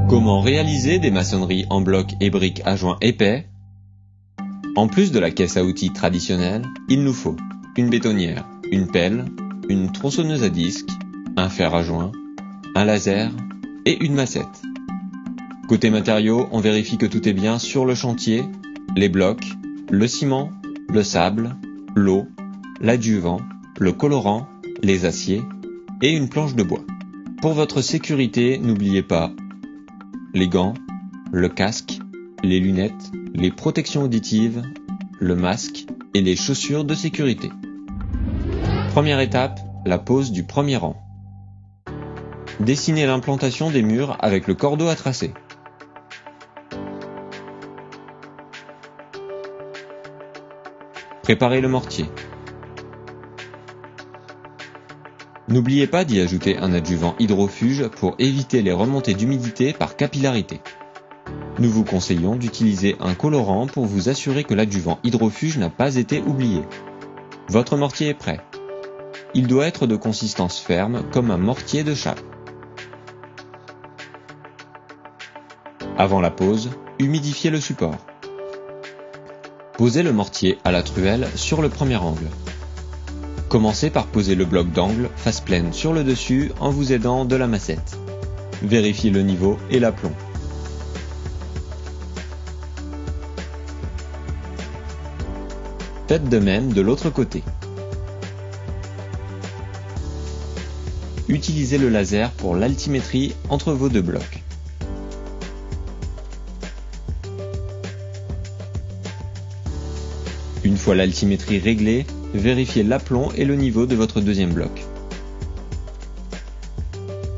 Comment réaliser des maçonneries en blocs et briques à joints épais? En plus de la caisse à outils traditionnelle, il nous faut une bétonnière, une pelle, une tronçonneuse à disque, un fer à joint, un laser et une massette. Côté matériaux, on vérifie que tout est bien sur le chantier, les blocs, le ciment, le sable, l'eau, l'adjuvant, le colorant, les aciers et une planche de bois. Pour votre sécurité, n'oubliez pas les gants, le casque, les lunettes, les protections auditives, le masque et les chaussures de sécurité. Première étape, la pose du premier rang. Dessinez l'implantation des murs avec le cordeau à tracer. Préparez le mortier. N'oubliez pas d'y ajouter un adjuvant hydrofuge pour éviter les remontées d'humidité par capillarité. Nous vous conseillons d'utiliser un colorant pour vous assurer que l'adjuvant hydrofuge n'a pas été oublié. Votre mortier est prêt. Il doit être de consistance ferme comme un mortier de chape. Avant la pose, humidifiez le support. Posez le mortier à la truelle sur le premier angle. Commencez par poser le bloc d'angle face pleine sur le dessus en vous aidant de la massette. Vérifiez le niveau et l'aplomb. Faites de même de l'autre côté. Utilisez le laser pour l'altimétrie entre vos deux blocs. Une fois l'altimétrie réglée, vérifiez l'aplomb et le niveau de votre deuxième bloc.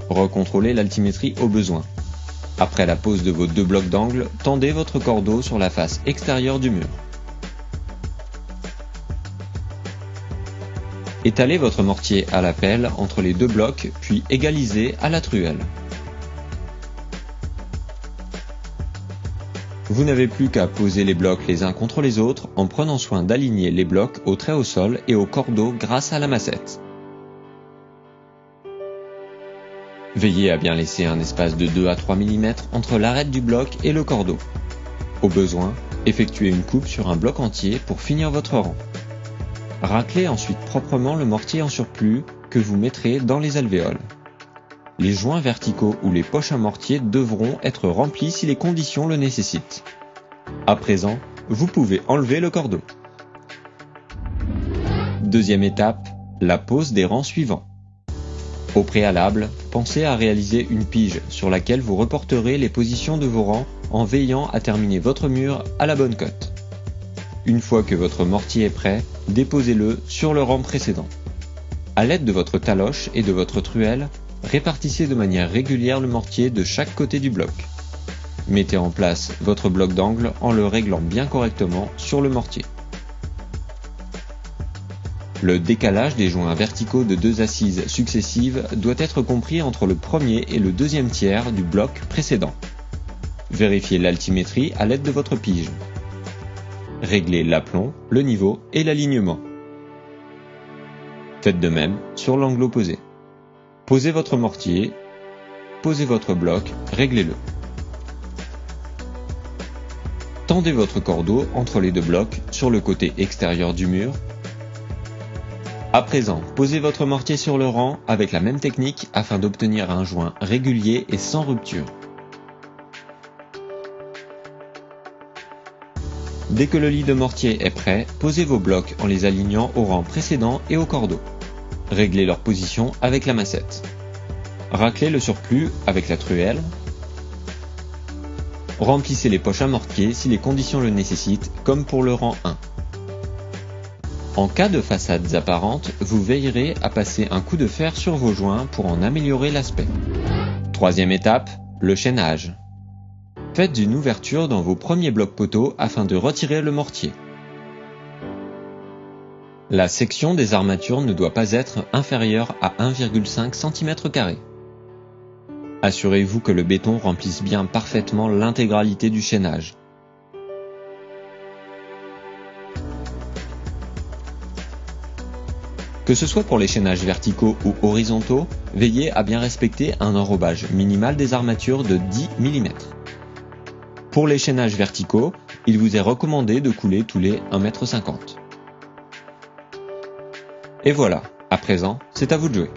Recontrôlez l'altimétrie au besoin. Après la pose de vos deux blocs d'angle, tendez votre cordeau sur la face extérieure du mur. Étalez votre mortier à la pelle entre les deux blocs, puis égalisez à la truelle. Vous n'avez plus qu'à poser les blocs les uns contre les autres en prenant soin d'aligner les blocs au trait au sol et au cordeau grâce à la massette. Veillez à bien laisser un espace de 2 à 3 mm entre l'arête du bloc et le cordeau. Au besoin, effectuez une coupe sur un bloc entier pour finir votre rang. Raclez ensuite proprement le mortier en surplus que vous mettrez dans les alvéoles. Les joints verticaux ou les poches à mortier devront être remplis si les conditions le nécessitent. À présent, vous pouvez enlever le cordeau. Deuxième étape, la pose des rangs suivants. Au préalable, pensez à réaliser une pige sur laquelle vous reporterez les positions de vos rangs en veillant à terminer votre mur à la bonne cote. Une fois que votre mortier est prêt, déposez-le sur le rang précédent. À l'aide de votre taloche et de votre truelle, répartissez de manière régulière le mortier de chaque côté du bloc. Mettez en place votre bloc d'angle en le réglant bien correctement sur le mortier. Le décalage des joints verticaux de deux assises successives doit être compris entre le premier et le deuxième tiers du bloc précédent. Vérifiez l'altimétrie à l'aide de votre pige. Réglez l'aplomb, le niveau et l'alignement. Faites de même sur l'angle opposé. Posez votre mortier, posez votre bloc, réglez-le. Tendez votre cordeau entre les deux blocs sur le côté extérieur du mur. À présent, posez votre mortier sur le rang avec la même technique afin d'obtenir un joint régulier et sans rupture. Dès que le lit de mortier est prêt, posez vos blocs en les alignant au rang précédent et au cordeau. Réglez leur position avec la massette. Raclez le surplus avec la truelle. Remplissez les poches à mortier si les conditions le nécessitent, comme pour le rang 1. En cas de façades apparentes, vous veillerez à passer un coup de fer sur vos joints pour en améliorer l'aspect. Troisième étape, le chaînage. Faites une ouverture dans vos premiers blocs poteaux afin de retirer le mortier. La section des armatures ne doit pas être inférieure à 1,5 cm². Assurez-vous que le béton remplisse bien parfaitement l'intégralité du chaînage. Que ce soit pour les chaînages verticaux ou horizontaux, veillez à bien respecter un enrobage minimal des armatures de 10 mm. Pour les chaînages verticaux, il vous est recommandé de couler tous les 1,50 m. Et voilà, à présent, c'est à vous de jouer.